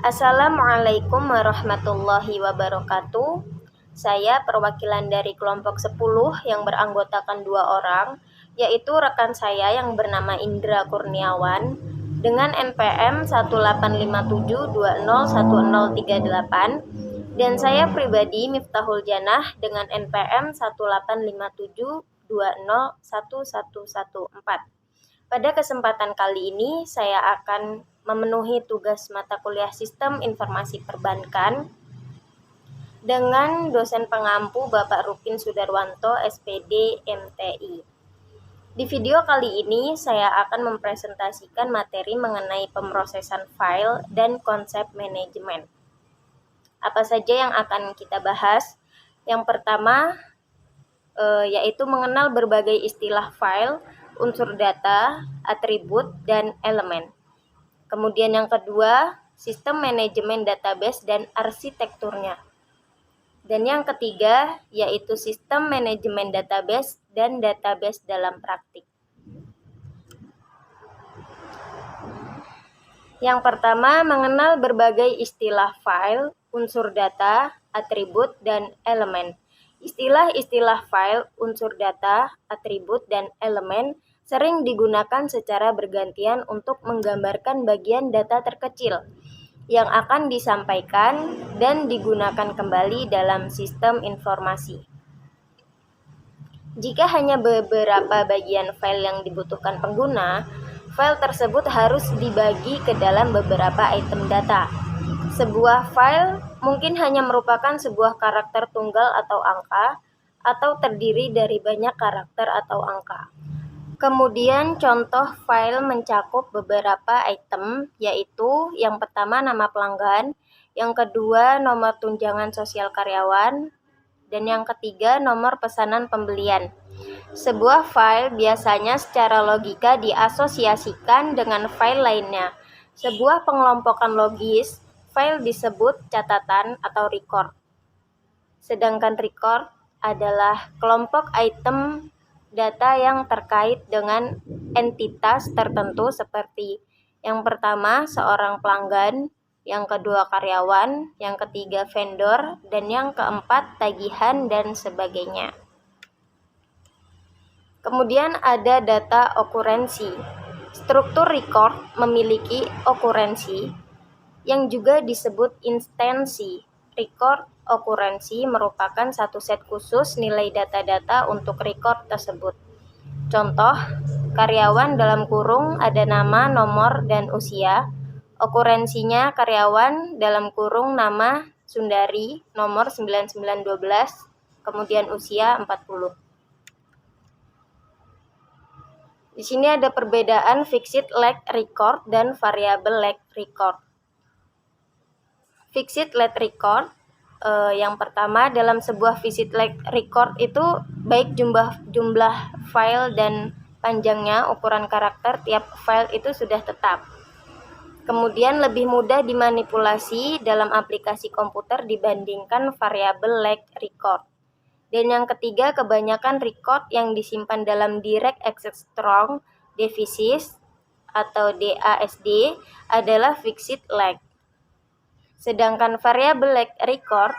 Assalamualaikum warahmatullahi wabarakatuh. Saya perwakilan dari kelompok 10 yang beranggotakan 2 orang, yaitu rekan saya yang bernama Indra Kurniawan dengan NPM 1857201038 dan saya pribadi Miftahul Janah dengan NPM 1857201114. Pada kesempatan kali ini, saya akan memenuhi tugas mata kuliah Sistem Informasi Perbankan dengan dosen pengampu Bapak Rupin Sudarwanto, SPD, MTI. Di video kali ini, saya akan mempresentasikan materi mengenai pemrosesan file dan konsep manajemen. Apa saja yang akan kita bahas? Yang pertama, yaitu mengenal berbagai istilah file, unsur data, atribut, dan elemen. Kemudian yang kedua, sistem manajemen database dan arsitekturnya. Dan yang ketiga, yaitu sistem manajemen database dan database dalam praktik. Yang pertama, mengenal berbagai istilah file, unsur data, atribut, dan elemen. Istilah-istilah file, unsur data, atribut, dan elemen sering digunakan secara bergantian untuk menggambarkan bagian data terkecil yang akan disampaikan dan digunakan kembali dalam sistem informasi. Jika hanya beberapa bagian file yang dibutuhkan pengguna, file tersebut harus dibagi ke dalam beberapa item data. Sebuah file mungkin hanya merupakan sebuah karakter tunggal atau angka, atau terdiri dari banyak karakter atau angka. Kemudian contoh file mencakup beberapa item, yaitu yang pertama nama pelanggan, yang kedua nomor tunjangan sosial karyawan, dan yang ketiga nomor pesanan pembelian. Sebuah file biasanya secara logika diasosiasikan dengan file lainnya. Sebuah pengelompokan logis, file disebut catatan atau record. Sedangkan record adalah kelompok item data yang terkait dengan entitas tertentu seperti yang pertama seorang pelanggan, yang kedua karyawan, yang ketiga vendor, dan yang keempat tagihan dan sebagainya. Kemudian ada data okurensi. Struktur record memiliki okurensi yang juga disebut instansi. Record okurensi merupakan satu set khusus nilai data-data untuk record tersebut. Contoh, karyawan dalam kurung ada nama, nomor, dan usia. Okurensinya karyawan dalam kurung nama Sundari, nomor 9912, kemudian usia 40. Di sini ada perbedaan fixed length record dan variable length record. Fixed length record, yang pertama dalam sebuah fixed length record itu baik jumlah file dan panjangnya, ukuran karakter tiap file itu sudah tetap. Kemudian lebih mudah dimanipulasi dalam aplikasi komputer dibandingkan variable length record. Dan yang ketiga, kebanyakan record yang disimpan dalam Direct Access Strong Devices atau DASD adalah fixed length. Sedangkan variable length record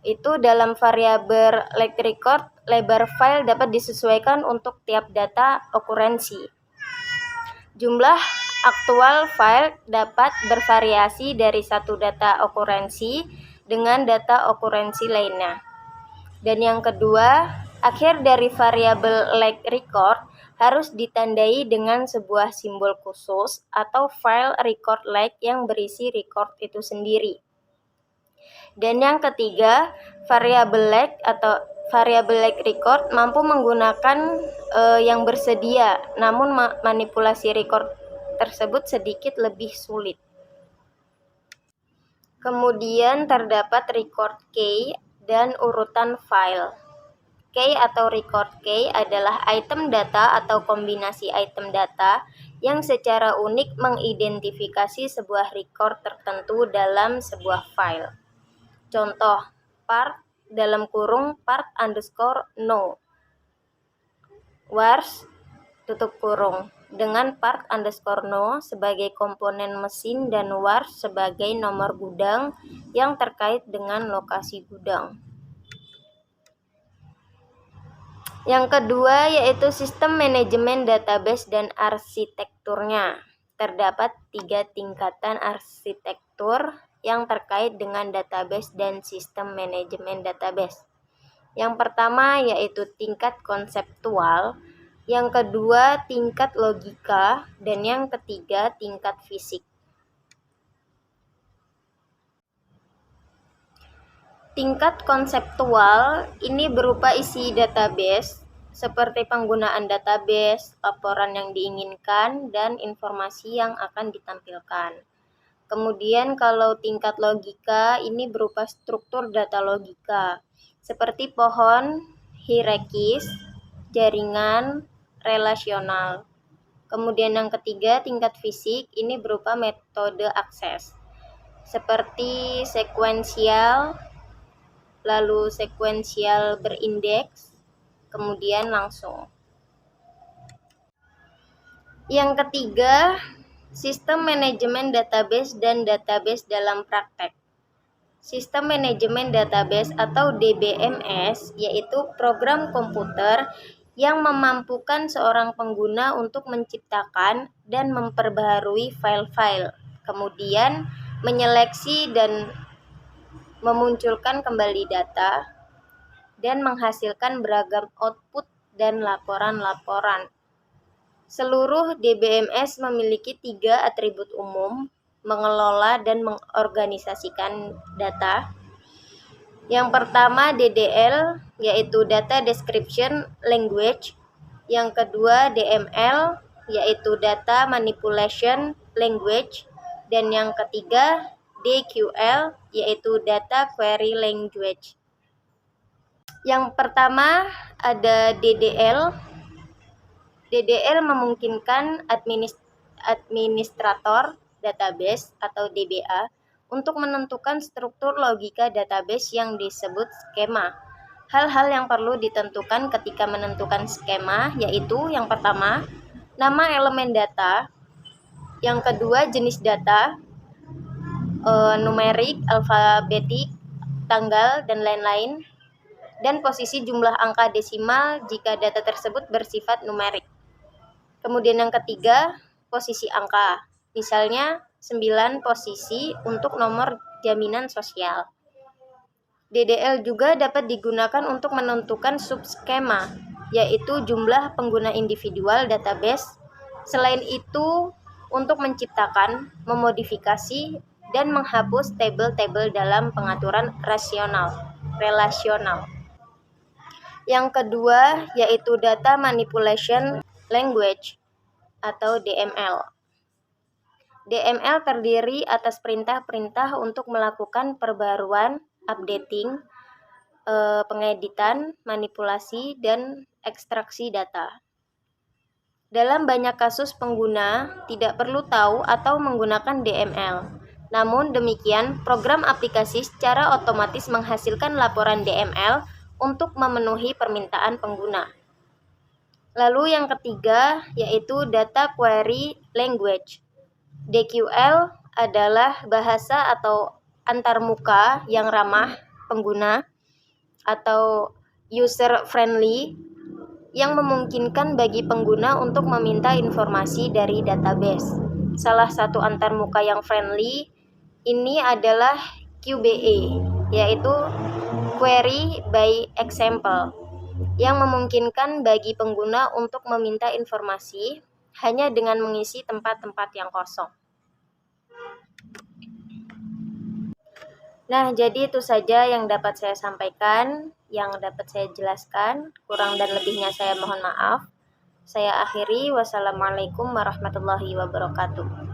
itu dalam variable length record, lebar file dapat disesuaikan untuk tiap data okurensi. Jumlah aktual file dapat bervariasi dari satu data okurensi dengan data okurensi lainnya. Dan yang kedua, akhir dari variable length record harus ditandai dengan sebuah simbol khusus atau file record length yang berisi record itu sendiri. Dan yang ketiga, variable length atau variable length record mampu menggunakan yang bersedia, namun manipulasi record tersebut sedikit lebih sulit. Kemudian terdapat record key dan urutan file. Key atau record key adalah item data atau kombinasi item data yang secara unik mengidentifikasi sebuah record tertentu dalam sebuah file. Contoh, part dalam kurung part_no, wars tutup kurung. dengan part underscore no sebagai komponen mesin dan var sebagai nomor gudang yang terkait dengan lokasi gudang. Yang kedua yaitu sistem manajemen database dan arsitekturnya. Terdapat 3 tingkatan arsitektur yang terkait dengan database dan sistem manajemen database. Yang pertama yaitu tingkat konseptual, yang kedua tingkat logika, dan yang ketiga tingkat fisik. Tingkat konseptual ini berupa isi database, seperti penggunaan database, laporan yang diinginkan, dan informasi yang akan ditampilkan. Kemudian kalau tingkat logika ini berupa struktur data logika, seperti pohon, hierarkis, jaringan, relasional. Kemudian yang ketiga, tingkat fisik ini berupa metode akses, seperti sekuensial, lalu sekuensial berindeks, kemudian langsung. Yang ketiga, sistem manajemen database dan database dalam praktek. Sistem manajemen database atau DBMS yaitu program komputer yang memampukan seorang pengguna untuk menciptakan dan memperbaharui file-file, kemudian menyeleksi dan memunculkan kembali data, dan menghasilkan beragam output dan laporan-laporan. Seluruh DBMS memiliki 3 atribut umum: mengelola dan mengorganisasikan data. Yang pertama DDL, yaitu Data Description Language. Yang kedua DML, yaitu Data Manipulation Language. Dan yang ketiga DQL, yaitu Data Query Language. Yang pertama ada DDL. DDL memungkinkan administrator database atau DBA untuk menentukan struktur logika database yang disebut skema. Hal-hal yang perlu ditentukan ketika menentukan skema yaitu yang pertama, nama elemen data, yang kedua jenis data, numerik, alfabetik, tanggal, dan lain-lain, dan posisi jumlah angka desimal jika data tersebut bersifat numerik. Kemudian yang ketiga, posisi angka. Misalnya 9 posisi untuk nomor jaminan sosial. DDL juga dapat digunakan untuk menentukan subskema, yaitu jumlah pengguna individual database. Selain itu, untuk menciptakan, memodifikasi, dan menghapus tabel-tabel dalam pengaturan relasional. Yang kedua yaitu Data Manipulation Language atau DML. DML terdiri atas perintah-perintah untuk melakukan perbaruan, updating, pengeditan, manipulasi, dan ekstraksi data. Dalam banyak kasus pengguna tidak perlu tahu atau menggunakan DML. Namun demikian, program aplikasi secara otomatis menghasilkan laporan DML untuk memenuhi permintaan pengguna. Lalu yang ketiga yaitu Data Query Language. DQL adalah bahasa atau antarmuka yang ramah pengguna atau user friendly yang memungkinkan bagi pengguna untuk meminta informasi dari database. Salah satu antarmuka yang friendly ini adalah QBE, yaitu Query by Example, yang memungkinkan bagi pengguna untuk meminta informasi hanya dengan mengisi tempat-tempat yang kosong. Nah, jadi itu saja yang dapat saya sampaikan, yang dapat saya jelaskan. Kurang dan lebihnya saya mohon maaf. Saya akhiri. Wassalamualaikum warahmatullahi wabarakatuh.